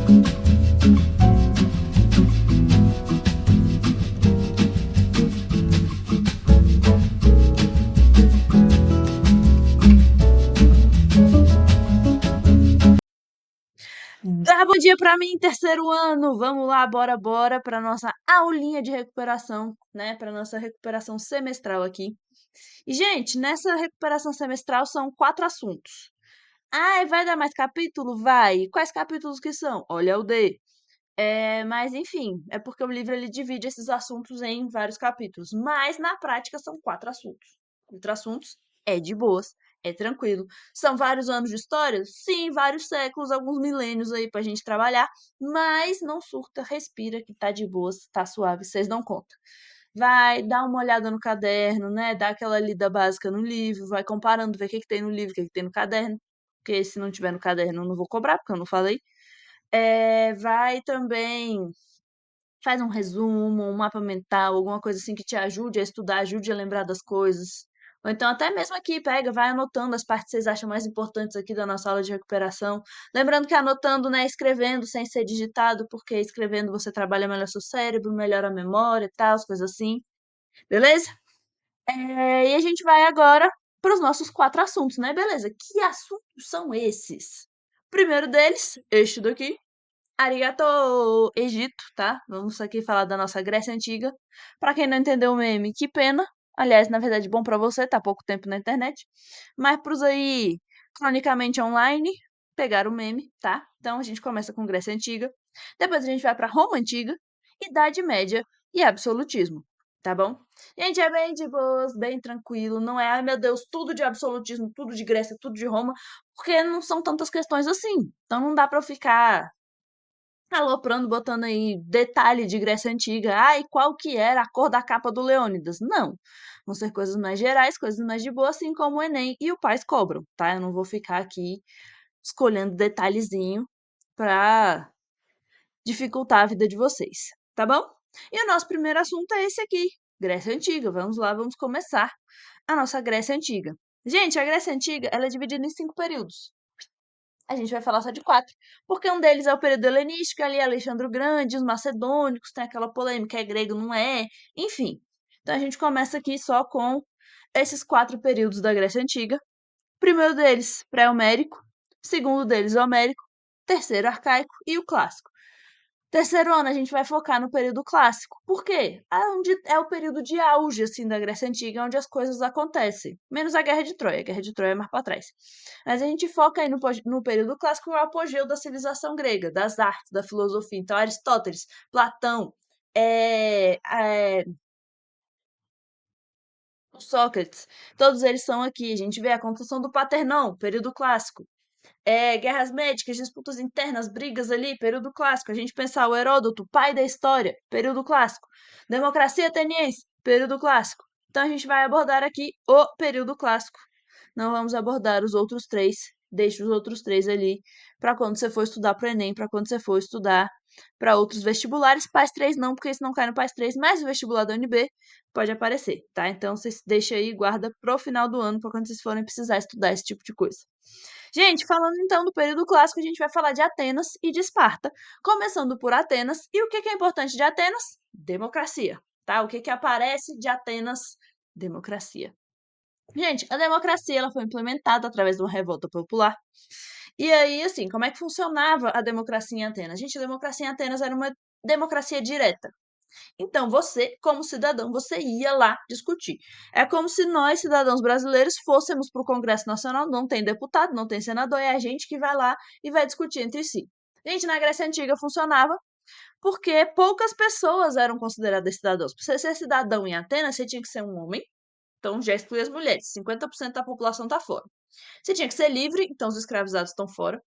Dá bom dia pra mim, terceiro ano! Vamos lá, bora pra nossa aulinha de recuperação, né? Pra nossa recuperação semestral aqui. E, gente, nessa recuperação semestral são 4 assuntos. Ai, vai dar mais capítulo? Vai. Quais capítulos que são? Olha o D. Mas enfim, é porque o livro ele divide esses assuntos em vários capítulos, mas na prática são 4 assuntos. 4 assuntos é de boas, é tranquilo. São vários anos de história? Sim, vários séculos, alguns milênios aí pra gente trabalhar, mas não surta, respira que tá de boas, tá suave, vocês dão conta. Vai dar uma olhada no caderno, né? Dá aquela lida básica no livro, vai comparando, ver o que que tem no livro, o que que tem no caderno. Porque se não tiver no caderno, eu não vou cobrar, porque eu não falei. Vai também, faz um resumo, um mapa mental, alguma coisa assim que te ajude a estudar, ajude a lembrar das coisas. Ou então até mesmo aqui, pega, vai anotando as partes que vocês acham mais importantes aqui da nossa aula de recuperação. Lembrando que anotando, né, escrevendo sem ser digitado, porque escrevendo você trabalha melhor seu cérebro, melhora a memória e tal, as coisas assim. Beleza? E a gente vai agora para os nossos 4 assuntos, né? Beleza. Que assuntos são esses? O primeiro deles, este daqui, Arigato, Egito, tá? Vamos aqui falar da nossa Grécia Antiga. Pra quem não entendeu o meme, que pena. Aliás, na verdade, bom pra você, tá pouco tempo na internet. Mas pros aí, cronicamente online, pegaram o meme, tá? Então a gente começa com Grécia Antiga. Depois a gente vai pra Roma Antiga, Idade Média e Absolutismo, tá bom? Gente, é bem de boas, bem tranquilo. Não é, ai meu Deus, tudo de absolutismo, tudo de Grécia, tudo de Roma, porque não são tantas questões assim. Então não dá pra eu ficar aloprando, botando aí detalhe de Grécia Antiga. Ai, qual que era a cor da capa do Leônidas? Não. Vão ser coisas mais gerais, coisas mais de boa, assim como o Enem e o Pais Cobram, tá? Eu não vou ficar aqui escolhendo detalhezinho pra dificultar a vida de vocês, tá bom? E o nosso primeiro assunto é esse aqui, Grécia Antiga. Vamos lá, vamos começar a nossa Grécia Antiga. Gente, a Grécia Antiga, ela é dividida em 5 períodos. A gente vai falar só de 4, porque um deles é o período helenístico, ali Alexandre o Grande, os macedônicos, tem aquela polêmica, é grego, não é, enfim. Então a gente começa aqui só com esses 4 períodos da Grécia Antiga. O primeiro deles, pré-homérico, o segundo deles, homérico, terceiro arcaico e o clássico. Terceiro ano, a gente vai focar no período clássico. Por quê? É onde é o período de auge, assim, da Grécia Antiga, onde as coisas acontecem. Menos a Guerra de Troia. A Guerra de Troia é mais para trás. Mas a gente foca aí no período clássico, no apogeu da civilização grega, das artes, da filosofia. Então, Aristóteles, Platão, Sócrates, todos eles são aqui. A gente vê a construção do Paternão, período clássico. Guerras médicas, disputas internas, brigas ali, período clássico. A gente pensar o Heródoto, pai da história, período clássico. Democracia ateniense, período clássico. Então a gente vai abordar aqui o período clássico. Não vamos abordar os outros 3. Deixe os outros 3 ali para quando você for estudar para o Enem, para quando você for estudar para outros vestibulares. PAS 3 não, porque isso não cai no PAS 3, mas o vestibular da UNB pode aparecer, tá? Então vocês deixam aí e guarda pro final do ano, para quando vocês forem precisar estudar esse tipo de coisa. Gente, falando então do período clássico, a gente vai falar de Atenas e de Esparta, começando por Atenas. E o que é importante de Atenas? Democracia, tá? O que aparece de Atenas? Democracia. Gente, a democracia ela foi implementada através de uma revolta popular. E aí, assim, como é que funcionava a democracia em Atenas? Gente, a democracia em Atenas era uma democracia direta. Então, você, como cidadão, você ia lá discutir. É como se nós, cidadãos brasileiros, fôssemos para o Congresso Nacional, não tem deputado, não tem senador, é a gente que vai lá e vai discutir entre si. Gente, na Grécia Antiga funcionava porque poucas pessoas eram consideradas cidadãos. Para você ser cidadão em Atenas, você tinha que ser um homem, então já exclui as mulheres, 50% da população está fora. Você tinha que ser livre, então os escravizados estão fora.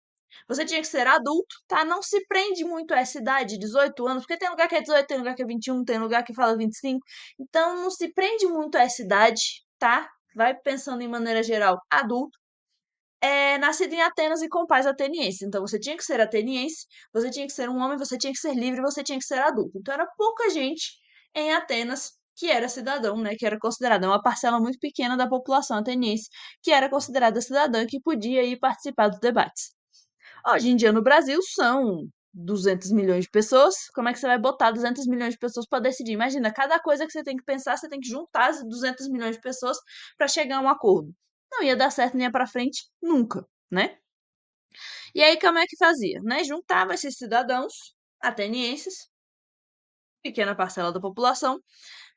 Você tinha que ser adulto, tá? Não se prende muito a essa idade, 18 anos, porque tem lugar que é 18, tem lugar que é 21, tem lugar que fala 25. Então, não se prende muito a essa idade, tá? Vai pensando em maneira geral, adulto. Nascido em Atenas e com pais atenienses. Então, você tinha que ser ateniense, você tinha que ser um homem, você tinha que ser livre, você tinha que ser adulto. Então, era pouca gente em Atenas que era cidadão, né? Que era considerada uma parcela muito pequena da população ateniense que era considerada cidadã que podia ir participar dos debates. Hoje em dia no Brasil são 200 milhões de pessoas, como é que você vai botar 200 milhões de pessoas para decidir? Imagina, cada coisa que você tem que pensar, você tem que juntar as 200 milhões de pessoas para chegar a um acordo. Não ia dar certo nem ia para frente nunca, né? E aí como é que fazia, né? Juntava esses cidadãos atenienses, pequena parcela da população,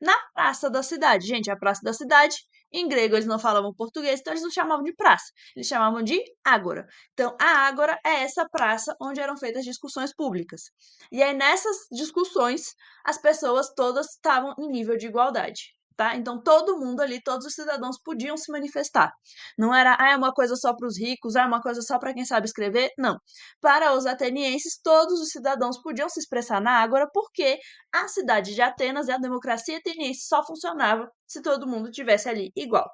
na praça da cidade. Gente, a praça da cidade, em grego eles não falavam português, então eles não chamavam de praça, eles chamavam de ágora. Então, a ágora é essa praça onde eram feitas discussões públicas. E aí, nessas discussões, as pessoas todas estavam em nível de igualdade. Tá? Então, todo mundo ali, todos os cidadãos podiam se manifestar. Não era, é uma coisa só para os ricos, é uma coisa só para quem sabe escrever. Não. Para os atenienses, todos os cidadãos podiam se expressar na ágora, porque a cidade de Atenas e a democracia ateniense só funcionava se todo mundo tivesse ali igual.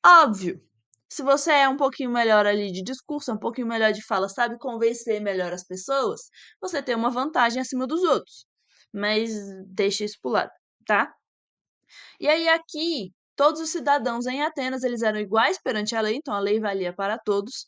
Óbvio, se você é um pouquinho melhor ali de discurso, um pouquinho melhor de fala, sabe convencer melhor as pessoas, você tem uma vantagem acima dos outros. Mas deixa isso pro lado, tá? E aí aqui, todos os cidadãos em Atenas, eles eram iguais perante a lei, então a lei valia para todos,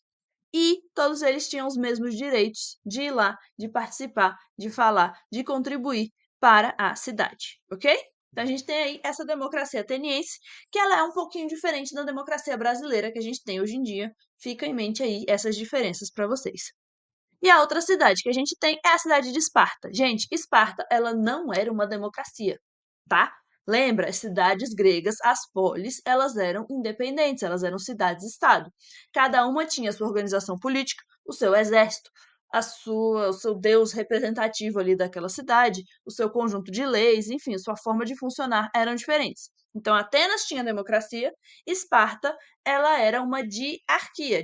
e todos eles tinham os mesmos direitos de ir lá, de participar, de falar, de contribuir para a cidade, ok? Então a gente tem aí essa democracia ateniense, que ela é um pouquinho diferente da democracia brasileira que a gente tem hoje em dia. Fica em mente aí essas diferenças para vocês. E a outra cidade que a gente tem é a cidade de Esparta. Gente, Esparta, ela não era uma democracia, tá? Lembra, as cidades gregas, as polis, elas eram independentes, elas eram cidades-estado. Cada uma tinha a sua organização política, o seu exército, o seu deus representativo ali daquela cidade, o seu conjunto de leis, enfim, a sua forma de funcionar eram diferentes. Então, Atenas tinha democracia, Esparta, ela era uma diarquia,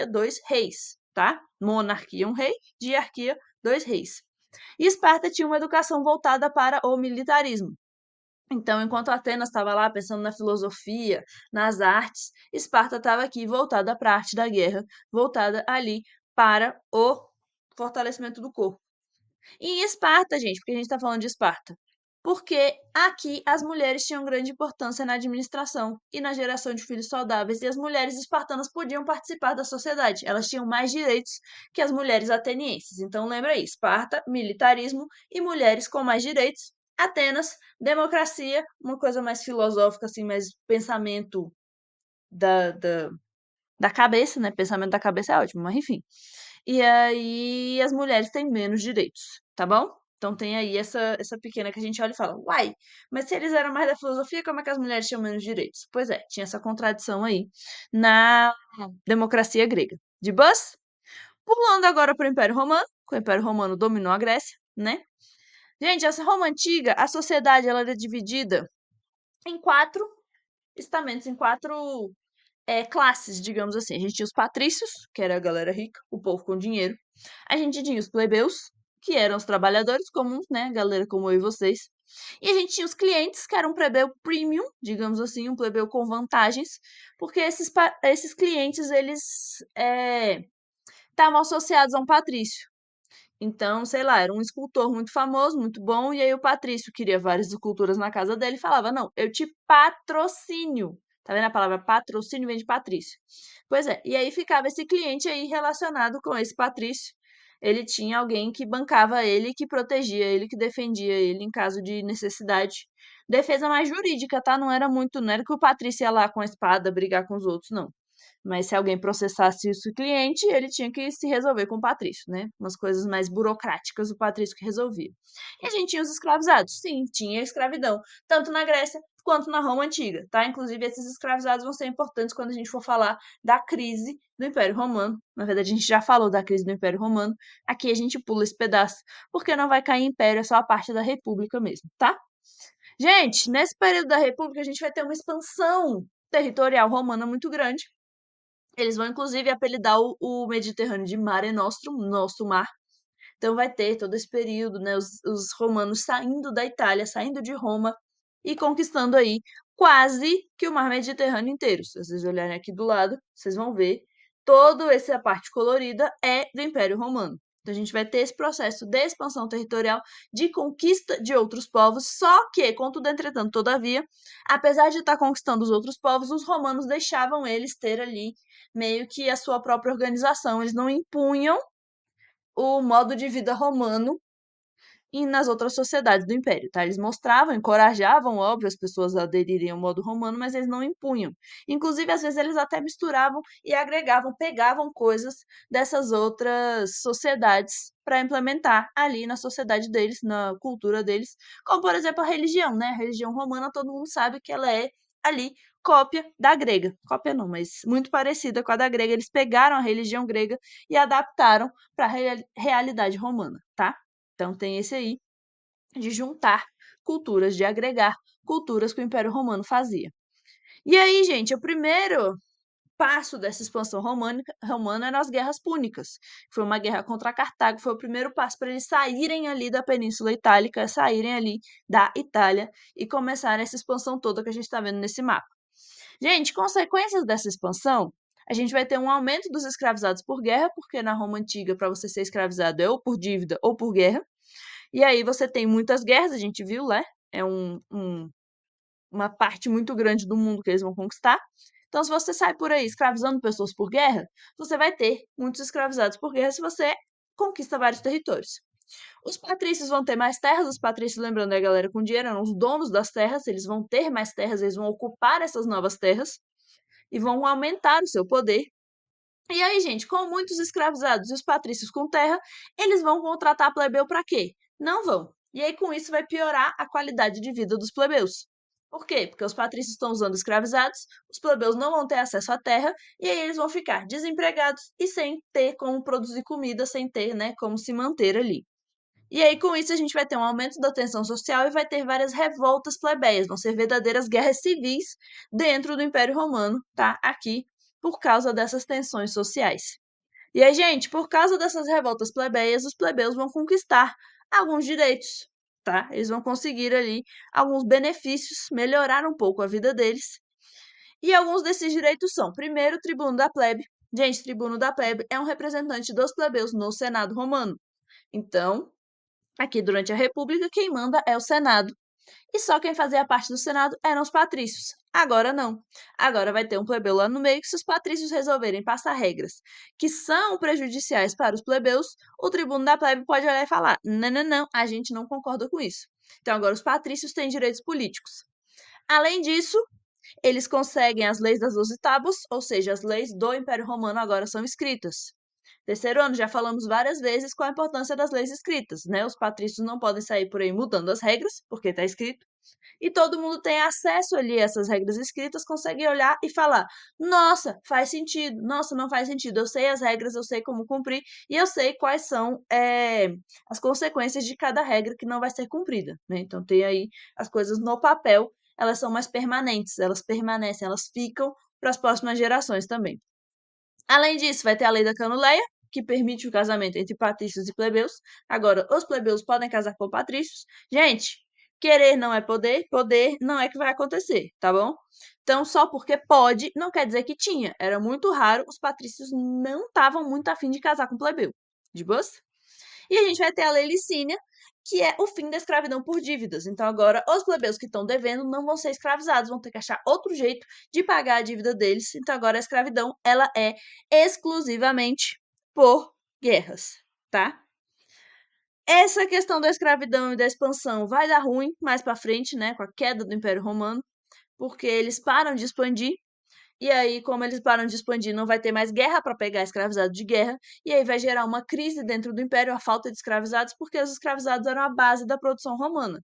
dois reis, tá? Monarquia, um rei, diarquia, dois reis. E Esparta tinha uma educação voltada para o militarismo. Então, enquanto Atenas estava lá pensando na filosofia, nas artes, Esparta estava aqui voltada para a arte da guerra, voltada ali para o fortalecimento do corpo. E em Esparta, gente, porque a gente está falando de Esparta? Porque aqui as mulheres tinham grande importância na administração e na geração de filhos saudáveis, e as mulheres espartanas podiam participar da sociedade. Elas tinham mais direitos que as mulheres atenienses. Então lembra aí, Esparta, militarismo e mulheres com mais direitos. Atenas, democracia, uma coisa mais filosófica, assim, mais pensamento da, da, da cabeça, né? Pensamento da cabeça é ótimo, mas enfim. E aí as mulheres têm menos direitos, tá bom? Então tem aí essa pequena que a gente olha e fala, uai, mas se eles eram mais da filosofia, como é que as mulheres tinham menos direitos? Pois é, tinha essa contradição aí na democracia grega. De bus? Pulando agora para o Império Romano, que o Império Romano dominou a Grécia, né? Gente, essa Roma antiga, a sociedade ela era dividida em quatro estamentos, em quatro classes, digamos assim. A gente tinha os patrícios, que era a galera rica, o povo com dinheiro. A gente tinha os plebeus, que eram os trabalhadores comuns, né? Galera como eu e vocês. E a gente tinha os clientes, que eram um plebeu premium, digamos assim, um plebeu com vantagens, porque esses clientes, eles estavam associados a um patrício. Então, sei lá, era um escultor muito famoso, muito bom, e aí o Patrício queria várias esculturas na casa dele e falava: Não, eu te patrocínio. Tá vendo a palavra patrocínio vem de Patrício? Pois é, e aí ficava esse cliente aí relacionado com esse Patrício. Ele tinha alguém que bancava ele, que protegia ele, que defendia ele em caso de necessidade. Defesa mais jurídica, tá? Não era muito, não era que o Patrício ia lá com a espada brigar com os outros, não. Mas se alguém processasse isso o cliente, ele tinha que se resolver com o Patrício, né? Umas coisas mais burocráticas, o Patrício que resolvia. E a gente tinha os escravizados. Sim, tinha escravidão, tanto na Grécia quanto na Roma Antiga, tá? Inclusive, esses escravizados vão ser importantes quando a gente for falar da crise do Império Romano. Na verdade, a gente já falou da crise do Império Romano. Aqui a gente pula esse pedaço, porque não vai cair império, é só a parte da República mesmo, tá? Gente, nesse período da República, a gente vai ter uma expansão territorial romana muito grande. Eles vão, inclusive, apelidar o Mediterrâneo de Mare Nostrum, nosso mar. Então vai ter todo esse período, né? Os romanos saindo da Itália, saindo de Roma e conquistando aí quase que o mar Mediterrâneo inteiro. Se vocês olharem aqui do lado, vocês vão ver toda essa parte colorida é do Império Romano. Então a gente vai ter esse processo de expansão territorial, de conquista de outros povos, só que, contudo, entretanto, todavia, apesar de estar conquistando os outros povos, os romanos deixavam eles ter ali meio que a sua própria organização. Eles não impunham o modo de vida romano e nas outras sociedades do Império, tá? Eles mostravam, encorajavam, óbvio, as pessoas a aderirem ao modo romano, mas eles não impunham. Inclusive, às vezes, eles até misturavam e agregavam, pegavam coisas dessas outras sociedades para implementar ali na sociedade deles, na cultura deles, como, por exemplo, a religião, né? A religião romana, todo mundo sabe que ela é ali cópia da grega. Cópia não, mas muito parecida com a da grega. Eles pegaram a religião grega e adaptaram para a realidade romana, tá? Então tem esse aí de juntar culturas, de agregar culturas que o Império Romano fazia. E aí, gente, o primeiro passo dessa expansão romana eram as guerras púnicas. Foi uma guerra contra Cartago, foi o primeiro passo para eles saírem ali da Península Itálica, saírem ali da Itália e começarem essa expansão toda que a gente está vendo nesse mapa. Gente, consequências dessa expansão, a gente vai ter um aumento dos escravizados por guerra, porque na Roma Antiga, para você ser escravizado é ou por dívida ou por guerra. E aí você tem muitas guerras, a gente viu, né? É uma parte muito grande do mundo que eles vão conquistar. Então, se você sai por aí escravizando pessoas por guerra, você vai ter muitos escravizados por guerra se você conquista vários territórios. Os patrícios vão ter mais terras, os patrícios, lembrando, é a galera com dinheiro, eram os donos das terras, eles vão ter mais terras, eles vão ocupar essas novas terras e vão aumentar o seu poder. E aí, gente, com muitos escravizados e os patrícios com terra, eles vão contratar plebeu para quê? Não vão. E aí, com isso, vai piorar a qualidade de vida dos plebeus. Por quê? Porque os patrícios estão usando escravizados, os plebeus não vão ter acesso à terra, e aí eles vão ficar desempregados e sem ter como produzir comida, sem ter, né, como se manter ali. E aí, com isso, a gente vai ter um aumento da tensão social e vai ter várias revoltas plebeias, vão ser verdadeiras guerras civis dentro do Império Romano, tá? Aqui, por causa dessas tensões sociais. E aí, gente, por causa dessas revoltas plebeias, os plebeus vão conquistar alguns direitos, tá? Eles vão conseguir ali alguns benefícios, melhorar um pouco a vida deles. E alguns desses direitos são, primeiro, o tribuno da plebe. Gente, tribuno da plebe é um representante dos plebeus no Senado romano. Então, aqui durante a República, quem manda é o Senado. E só quem fazia parte do Senado eram os patrícios. Agora não. Agora vai ter um plebeu lá no meio que, se os patrícios resolverem passar regras que são prejudiciais para os plebeus, o tribuno da plebe pode olhar e falar: não, não, não, a gente não concorda com isso. Então agora os patrícios têm direitos políticos. Além disso, eles conseguem as leis das 12 tábuas, ou seja, as leis do Império Romano agora são escritas. Terceiro ano, já falamos várias vezes qual a importância das leis escritas, né? Os patrícios não podem sair por aí mudando as regras, porque está escrito, e todo mundo tem acesso ali a essas regras escritas, consegue olhar e falar: nossa, faz sentido, nossa, não faz sentido, eu sei as regras, eu sei como cumprir, e eu sei quais são as consequências de cada regra que não vai ser cumprida, né? Então tem aí as coisas no papel, elas são mais permanentes, elas permanecem, elas ficam para as próximas gerações também. Além disso, vai ter a lei da Canuleia, que permite o casamento entre patrícios e plebeus. Agora, os plebeus podem casar com patrícios. Gente, querer não é poder, poder não é que vai acontecer, tá bom? Então, só porque pode, não quer dizer que tinha. Era muito raro, os patrícios não estavam muito afim de casar com plebeu. De boas? E a gente vai ter a lei licínia, que é o fim da escravidão por dívidas. Então, agora, os plebeus que estão devendo não vão ser escravizados, vão ter que achar outro jeito de pagar a dívida deles. Então, agora a escravidão, ela é exclusivamente por guerras, tá? Essa questão da escravidão e da expansão vai dar ruim mais para frente, né, com a queda do Império Romano, porque eles param de expandir. E aí, como eles param de expandir, não vai ter mais guerra para pegar escravizados de guerra, e aí vai gerar uma crise dentro do império, a falta de escravizados, porque os escravizados eram a base da produção romana.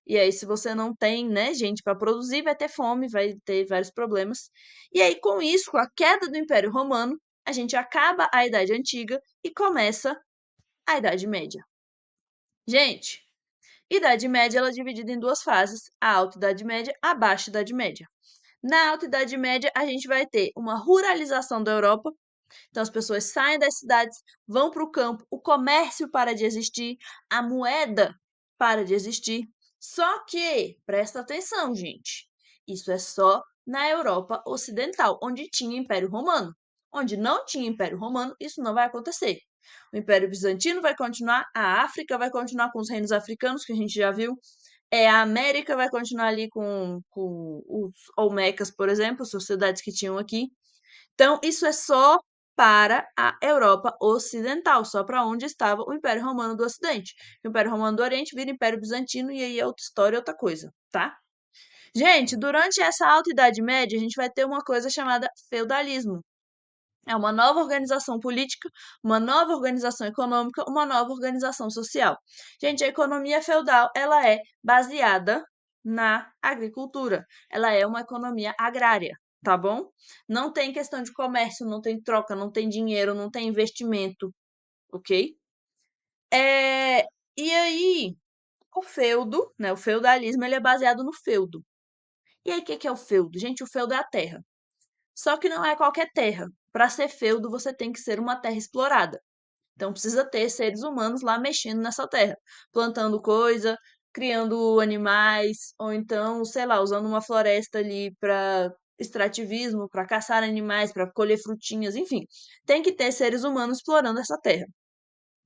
E aí, se você não tem, né, gente para produzir, vai ter fome, vai ter vários problemas. E aí, com isso, com a queda do Império Romano, a gente acaba a Idade Antiga e começa a Idade Média. Gente, Idade Média ela é dividida em duas fases: a Alta Idade Média, a Baixa Idade Média. Na Alta Idade Média, a gente vai ter uma ruralização da Europa. Então, as pessoas saem das cidades, vão para o campo, o comércio para de existir, a moeda para de existir. Só que, presta atenção, gente, isso é só na Europa Ocidental, onde tinha Império Romano. Onde não tinha Império Romano, isso não vai acontecer. O Império Bizantino vai continuar, a África vai continuar com os reinos africanos, que a gente já viu, a América vai continuar ali com os Olmecas, por exemplo, sociedades que tinham aqui. Então, isso é só para a Europa Ocidental, só para onde estava o Império Romano do Ocidente. O Império Romano do Oriente vira Império Bizantino e aí é outra história, outra coisa, tá? Gente, durante essa Alta Idade Média, a gente vai ter uma coisa chamada feudalismo. É uma nova organização política, uma nova organização econômica, uma nova organização social. Gente, a economia feudal, ela é baseada na agricultura. Ela é uma economia agrária, tá bom? Não tem questão de comércio, não tem troca, não tem dinheiro, não tem investimento, ok? E aí, o feudo, né, o feudalismo, ele é baseado no feudo. E aí, o que que é o feudo? Gente, o feudo é a terra. Só que não é qualquer terra. Para ser feudo, você tem que ser uma terra explorada. Então precisa ter seres humanos lá mexendo nessa terra, plantando coisa, criando animais, ou então, sei lá, usando uma floresta ali para extrativismo, para caçar animais, para colher frutinhas, enfim. Tem que ter seres humanos explorando essa terra.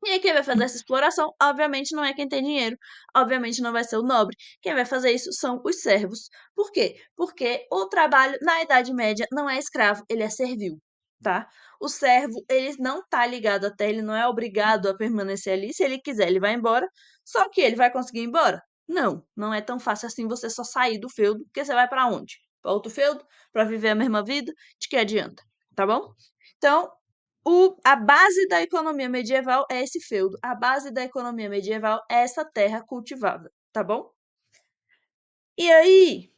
E aí quem vai fazer essa exploração, obviamente, não é quem tem dinheiro, obviamente não vai ser o nobre. Quem vai fazer isso são os servos. Por quê? Porque o trabalho na Idade Média não é escravo, ele é servil, tá? O servo, ele não tá ligado à terra, ele não é obrigado a permanecer ali. Se ele quiser, ele vai embora. Só que ele vai conseguir ir embora? Não, não é tão fácil assim você só sair do feudo, porque você vai para onde? Para outro feudo? Para viver a mesma vida? De que adianta? Tá bom? Então, a base da economia medieval é esse feudo. A base da economia medieval é essa terra cultivável, tá bom? E aí,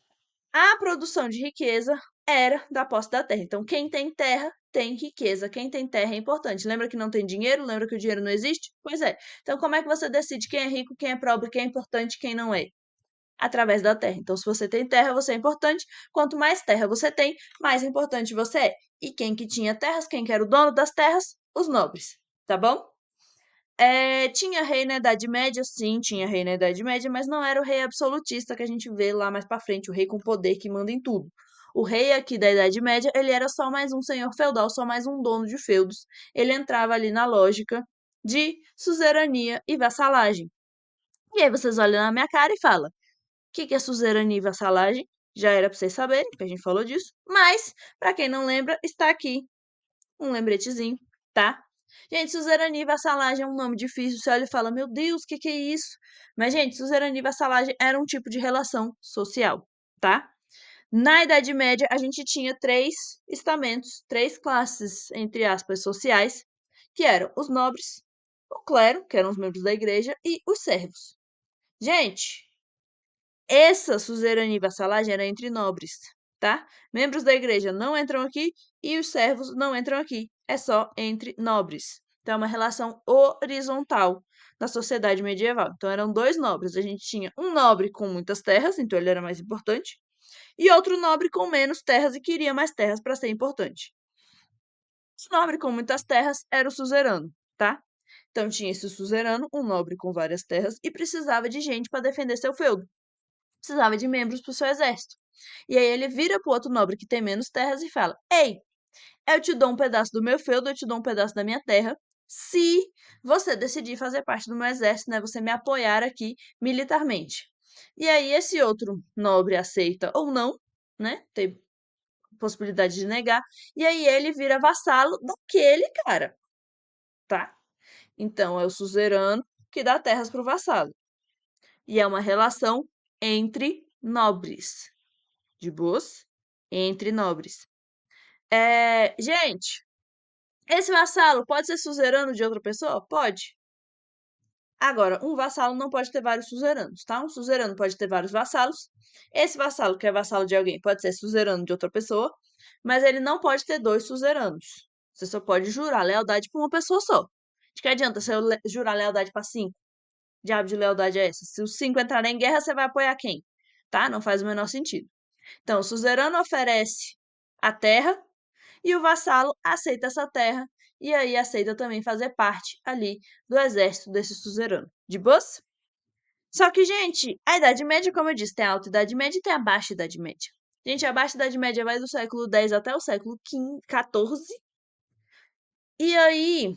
a produção de riqueza era da posse da terra. Então, quem tem terra tem riqueza. Quem tem terra é importante. Lembra que não tem dinheiro? Lembra que o dinheiro não existe? Pois é. Então, como é que você decide quem é rico, quem é pobre, quem é importante, quem não é? Através da terra. Então, se você tem terra, você é importante. Quanto mais terra você tem, mais importante você é. E quem que tinha terras, quem que era o dono das terras? Os nobres, tá bom? Tinha rei na Idade Média? Sim, tinha rei na Idade Média, mas não era o rei absolutista que a gente vê lá mais pra frente, o rei com poder que manda em tudo. O rei aqui da Idade Média, ele era só mais um senhor feudal, só mais um dono de feudos. Ele entrava ali na lógica de suzerania e vassalagem. E aí vocês olham na minha cara e falam: que é suzerania e vassalagem? Já era para vocês saberem, porque a gente falou disso. Mas, para quem não lembra, está aqui um lembretezinho, tá? Gente, suzerania e vassalagem é um nome difícil. Você olha e fala, meu Deus, o que é isso? Mas, gente, suzerania e vassalagem era um tipo de relação social, tá? Na Idade Média, a gente tinha três estamentos, três classes, entre aspas, sociais, que eram os nobres, o clero, que eram os membros da igreja, e os servos. Gente, essa suzerania e vassalagem era entre nobres, tá? Membros da igreja não entram aqui e os servos não entram aqui. É só entre nobres. Então, é uma relação horizontal na sociedade medieval. Então, eram dois nobres. A gente tinha um nobre com muitas terras, então ele era mais importante, e outro nobre com menos terras e queria mais terras para ser importante. O nobre com muitas terras era o suzerano, tá? Então, tinha esse suzerano, um nobre com várias terras, e precisava de gente para defender seu feudo. Precisava de membros para o seu exército. E aí ele vira para o outro nobre que tem menos terras e fala: Ei, eu te dou um pedaço do meu feudo, eu te dou um pedaço da minha terra, se você decidir fazer parte do meu exército, né? Você me apoiar aqui militarmente. E aí esse outro nobre aceita ou não, né? Tem possibilidade de negar. E aí ele vira vassalo daquele cara, tá? Então é o suzerano que dá terras para o vassalo. E é uma relação entre nobres. De boas? Entre nobres. Gente, esse vassalo pode ser suzerano de outra pessoa? Pode. Agora, um vassalo não pode ter vários suzeranos, tá? Um suzerano pode ter vários vassalos. Esse vassalo, que é vassalo de alguém, pode ser suzerano de outra pessoa, mas ele não pode ter dois suzeranos. Você só pode jurar lealdade para uma pessoa só. De que adianta você jurar lealdade para cinco? Diabo de lealdade é essa? Se os cinco entrarem em guerra, você vai apoiar quem? Tá? Não faz o menor sentido. Então, o suzerano oferece a terra e o vassalo aceita essa terra e aí aceita também fazer parte ali do exército desse suzerano. De boas? Só que, gente, a Idade Média, como eu disse, tem a Alta Idade Média e tem a Baixa Idade Média. Gente, a Baixa Idade Média vai do século X até o século XIV. E aí,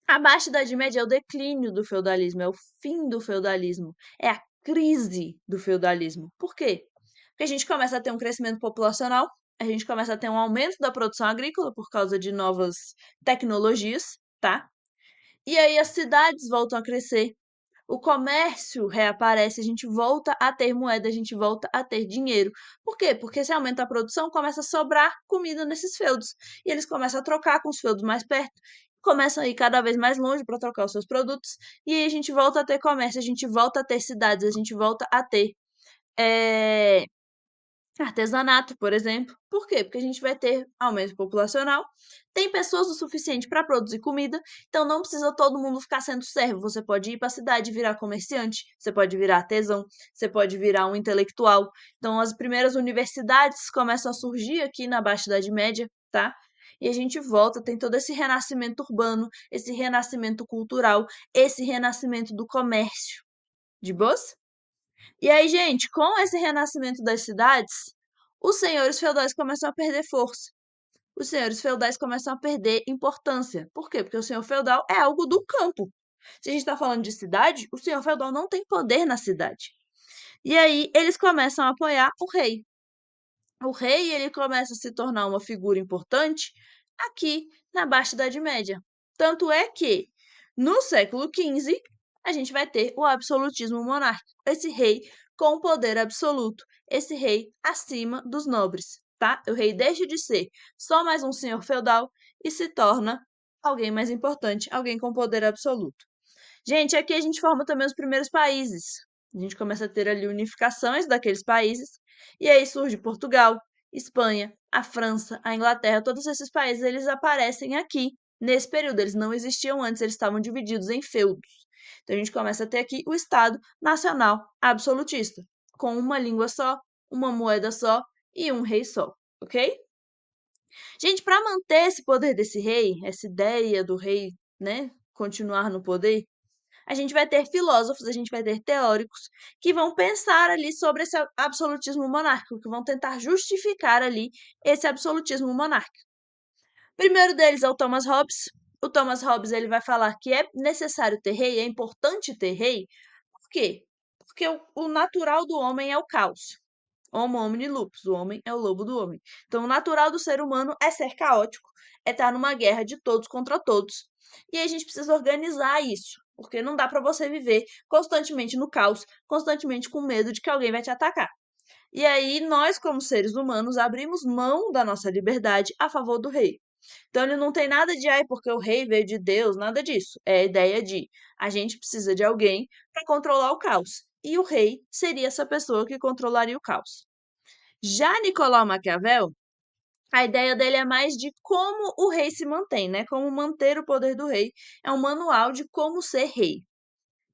a Baixa Idade Média é o declínio do feudalismo, é o fim do feudalismo, é a crise do feudalismo. Por quê? Porque a gente começa a ter um crescimento populacional, a gente começa a ter um aumento da produção agrícola por causa de novas tecnologias, tá? E aí as cidades voltam a crescer, o comércio reaparece, a gente volta a ter moeda, a gente volta a ter dinheiro. Por quê? Porque se aumenta a produção, começa a sobrar comida nesses feudos. E eles começam a trocar com os feudos mais perto, começam a ir cada vez mais longe para trocar os seus produtos, e aí a gente volta a ter comércio, a gente volta a ter cidades, a gente volta a ter eh, artesanato, por exemplo. Por quê? Porque a gente vai ter aumento populacional, tem pessoas o suficiente para produzir comida, então não precisa todo mundo ficar sendo servo. Você pode ir para a cidade e virar comerciante, você pode virar artesão, você pode virar um intelectual. Então as primeiras universidades começam a surgir aqui na Baixa Idade Média, tá? E a gente volta, tem todo esse renascimento urbano, esse renascimento cultural, esse renascimento do comércio. De boas? E aí, gente, com esse renascimento das cidades, os senhores feudais começam a perder força. Os senhores feudais começam a perder importância. Por quê? Porque o senhor feudal é algo do campo. Se a gente está falando de cidade, o senhor feudal não tem poder na cidade. E aí eles começam a apoiar o rei. O rei ele começa a se tornar uma figura importante aqui na Baixa Idade Média. Tanto é que, no século XV, a gente vai ter o absolutismo monárquico, esse rei com poder absoluto, esse rei acima dos nobres, tá? O rei deixa de ser só mais um senhor feudal e se torna alguém mais importante, alguém com poder absoluto. Gente, aqui a gente forma também os primeiros países. A gente começa a ter ali unificações daqueles países, e aí surge Portugal, Espanha, a França, a Inglaterra, todos esses países eles aparecem aqui nesse período. Eles não existiam antes, eles estavam divididos em feudos. Então a gente começa a ter aqui o Estado Nacional Absolutista, com uma língua só, uma moeda só e um rei só, ok? Gente, para manter esse poder desse rei, essa ideia do rei, né, continuar no poder, a gente vai ter filósofos, a gente vai ter teóricos que vão pensar ali sobre esse absolutismo monárquico, que vão tentar justificar ali esse absolutismo monárquico. O primeiro deles é o Thomas Hobbes. O Thomas Hobbes ele vai falar que é necessário ter rei, é importante ter rei. Por quê? Porque o natural do homem é o caos. Homo homini lupus, o homem é o lobo do homem. Então, o natural do ser humano é ser caótico, é estar numa guerra de todos contra todos. E aí a gente precisa organizar isso, porque não dá para você viver constantemente no caos, constantemente com medo de que alguém vai te atacar. E aí nós, como seres humanos, abrimos mão da nossa liberdade a favor do rei. Então ele não tem nada de, ai, porque o rei veio de Deus, nada disso. É a ideia de a gente precisa de alguém para controlar o caos. E o rei seria essa pessoa que controlaria o caos. Já Nicolau Maquiavel, a ideia dele é mais de como o rei se mantém, né? Como manter o poder do rei. É um manual de como ser rei.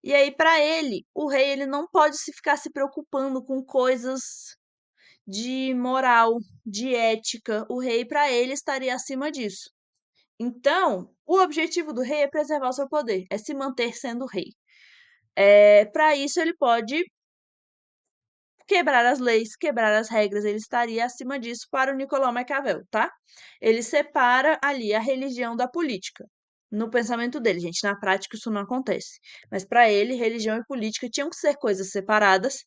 E aí, para ele, o rei ele não pode se ficar se preocupando com coisas de moral, de ética. O rei, para ele, estaria acima disso. Então, o objetivo do rei é preservar o seu poder, é se manter sendo rei. Para isso, ele pode quebrar as leis, quebrar as regras, ele estaria acima disso para o Nicolau Maquiavel, tá? Ele separa ali a religião da política. No pensamento dele, gente, na prática isso não acontece. Mas para ele, religião e política tinham que ser coisas separadas,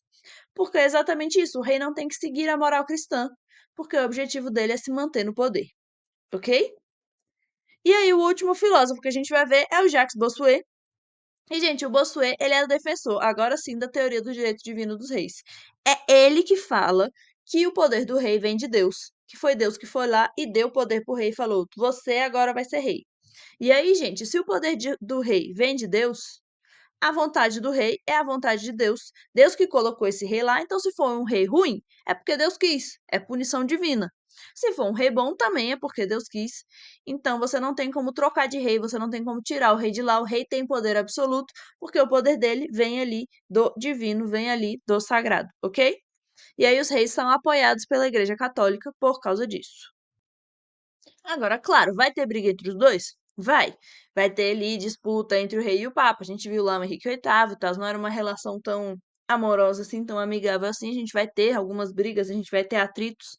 porque é exatamente isso, o rei não tem que seguir a moral cristã, porque o objetivo dele é se manter no poder, ok? E aí o último filósofo que a gente vai ver é o Jacques Bossuet. E, gente, o Bossuet, ele é o defensor, agora sim, da teoria do direito divino dos reis. É ele que fala que o poder do rei vem de Deus, que foi Deus que foi lá e deu o poder pro rei e falou: você agora vai ser rei. E aí, gente, se o poder do rei vem de Deus, a vontade do rei é a vontade de Deus. Deus que colocou esse rei lá, então se for um rei ruim, é porque Deus quis, é punição divina. Se for um rei bom, também é porque Deus quis. Então você não tem como trocar de rei, você não tem como tirar o rei de lá. O rei tem poder absoluto, porque o poder dele vem ali do divino, vem ali do sagrado, ok? E aí os reis são apoiados pela Igreja Católica por causa disso. Agora, claro, vai ter briga entre os dois? Vai. Vai ter ali disputa entre o rei e o papa. A gente viu lá o Henrique VIII e tal, não era uma relação tão amorosa assim, tão amigável assim. A gente vai ter algumas brigas, a gente vai ter atritos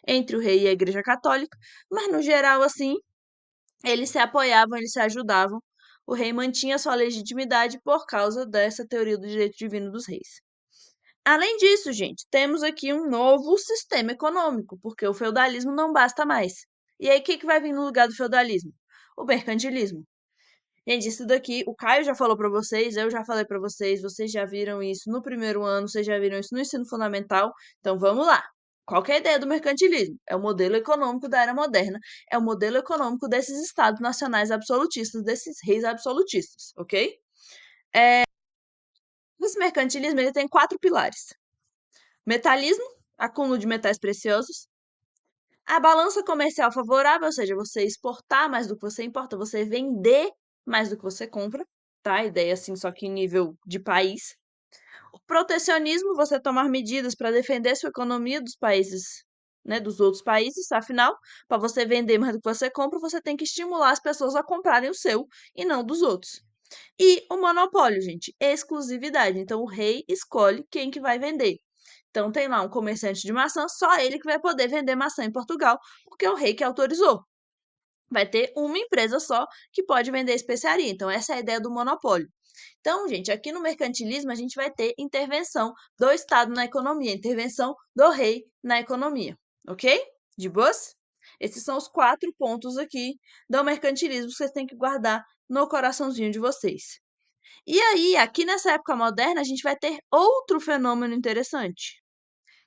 entre o rei e a Igreja Católica, mas no geral, assim, eles se apoiavam, eles se ajudavam. O rei mantinha sua legitimidade por causa dessa teoria do direito divino dos reis. Além disso, gente, temos aqui um novo sistema econômico, porque o feudalismo não basta mais. E aí, o que que vai vir no lugar do feudalismo? O mercantilismo. Gente, isso daqui, o Caio já falou pra vocês, eu já falei pra vocês já viram isso no primeiro ano, vocês já viram isso no ensino fundamental. Então vamos lá. Qual que é a ideia do mercantilismo? É o modelo econômico da era moderna, é o modelo econômico desses estados nacionais absolutistas, desses reis absolutistas, ok? Esse mercantilismo ele tem quatro pilares: metalismo, acúmulo de metais preciosos; a balança comercial favorável, ou seja, você exportar mais do que você importa, você vender mais do que você compra, tá? Ideia assim, só que em nível de país. O protecionismo, você tomar medidas para defender sua economia dos países, né, dos outros países, afinal, para você vender mais do que você compra, você tem que estimular as pessoas a comprarem o seu e não dos outros. E o monopólio, gente, exclusividade. Então, o rei escolhe quem que vai vender. Então, tem lá um comerciante de maçã, só ele que vai poder vender maçã em Portugal, porque é o rei que autorizou. Vai ter uma empresa só que pode vender especiaria. Então, essa é a ideia do monopólio. Então, gente, aqui no mercantilismo a gente vai ter intervenção do Estado na economia, intervenção do rei na economia, ok? De boas? Esses são os quatro pontos aqui do mercantilismo que vocês têm que guardar no coraçãozinho de vocês. E aí, aqui nessa época moderna, a gente vai ter outro fenômeno interessante,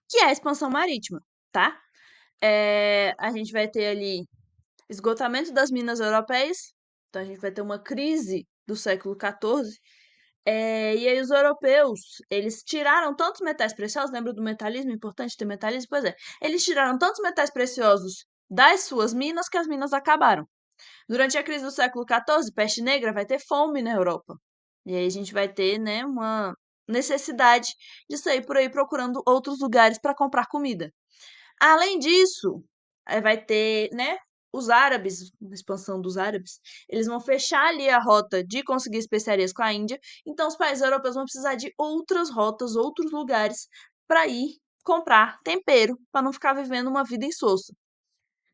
que é a expansão marítima, tá? A gente vai ter ali esgotamento das minas europeias, então a gente vai ter uma crise do século XIV. E aí os europeus, eles tiraram tantos metais preciosos, lembra do metalismo, importante ter metalismo? Pois é, eles tiraram tantos metais preciosos das suas minas que as minas acabaram. Durante a crise do século XIV, peste negra, vai ter fome na Europa. E aí a gente vai ter, né, uma necessidade de sair por aí procurando outros lugares para comprar comida. Além disso, vai ter, né, os árabes, a expansão dos árabes, eles vão fechar ali a rota de conseguir especiarias com a Índia, então os países europeus vão precisar de outras rotas, outros lugares para ir comprar tempero, para não ficar vivendo uma vida insossa.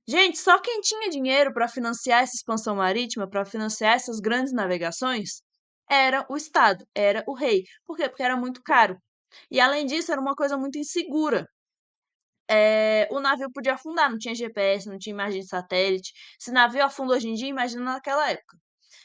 Gente, só quem tinha dinheiro para financiar essa expansão marítima, para financiar essas grandes navegações, era o Estado, era o rei. Por quê? Porque era muito caro. E além disso, era uma coisa muito insegura. O navio podia afundar, não tinha GPS, não tinha imagem de satélite. Se o navio afunda hoje em dia, imagina naquela época.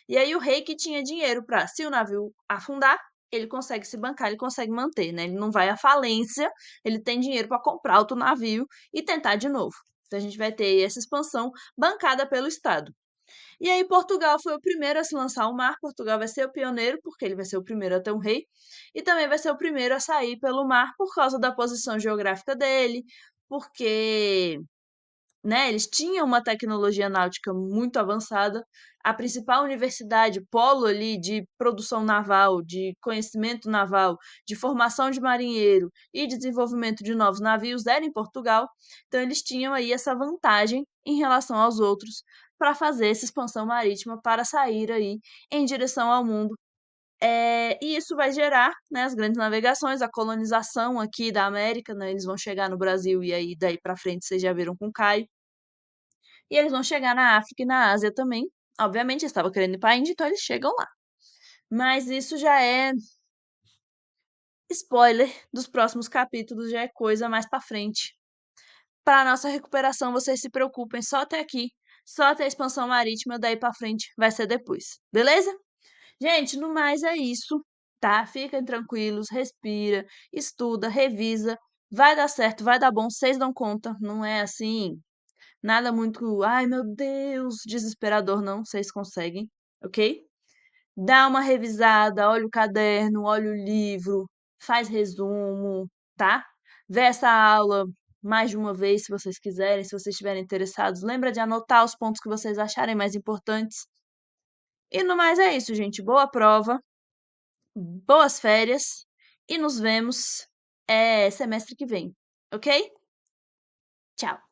E aí o rei que tinha dinheiro para, se o navio afundar, ele consegue se bancar, ele consegue manter, né? Ele não vai à falência, ele tem dinheiro para comprar outro navio e tentar de novo. Então a gente vai ter essa expansão bancada pelo Estado. E aí Portugal foi o primeiro a se lançar ao mar. Portugal vai ser o pioneiro, porque ele vai ser o primeiro a ter um rei, e também vai ser o primeiro a sair pelo mar por causa da posição geográfica dele, porque, né, eles tinham uma tecnologia náutica muito avançada. A principal universidade, polo ali de produção naval, de conhecimento naval, de formação de marinheiro e desenvolvimento de novos navios era em Portugal. Então eles tinham aí essa vantagem em relação aos outros para fazer essa expansão marítima para sair aí em direção ao mundo. E isso vai gerar, né, as grandes navegações, a colonização aqui da América, né, eles vão chegar no Brasil e aí daí para frente vocês já viram com o Caio. E eles vão chegar na África e na Ásia também. Obviamente, eles estavam querendo ir para a Índia, então eles chegam lá. Mas isso já é spoiler dos próximos capítulos, já é coisa mais para frente. Para nossa recuperação, vocês se preocupem só até aqui, só até a expansão marítima, daí para frente vai ser depois. Beleza? Gente, no mais é isso, tá? Fiquem tranquilos, respira, estuda, revisa. Vai dar certo, vai dar bom, vocês dão conta. Não é assim, nada muito, ai meu Deus, desesperador, não. Vocês conseguem, ok? Dá uma revisada, olha o caderno, olha o livro, faz resumo, tá? Vê essa aula mais de uma vez, se vocês quiserem, se vocês estiverem interessados. Lembra de anotar os pontos que vocês acharem mais importantes. E no mais é isso, gente. Boa prova, boas férias e nos vemos semestre que vem, ok? Tchau!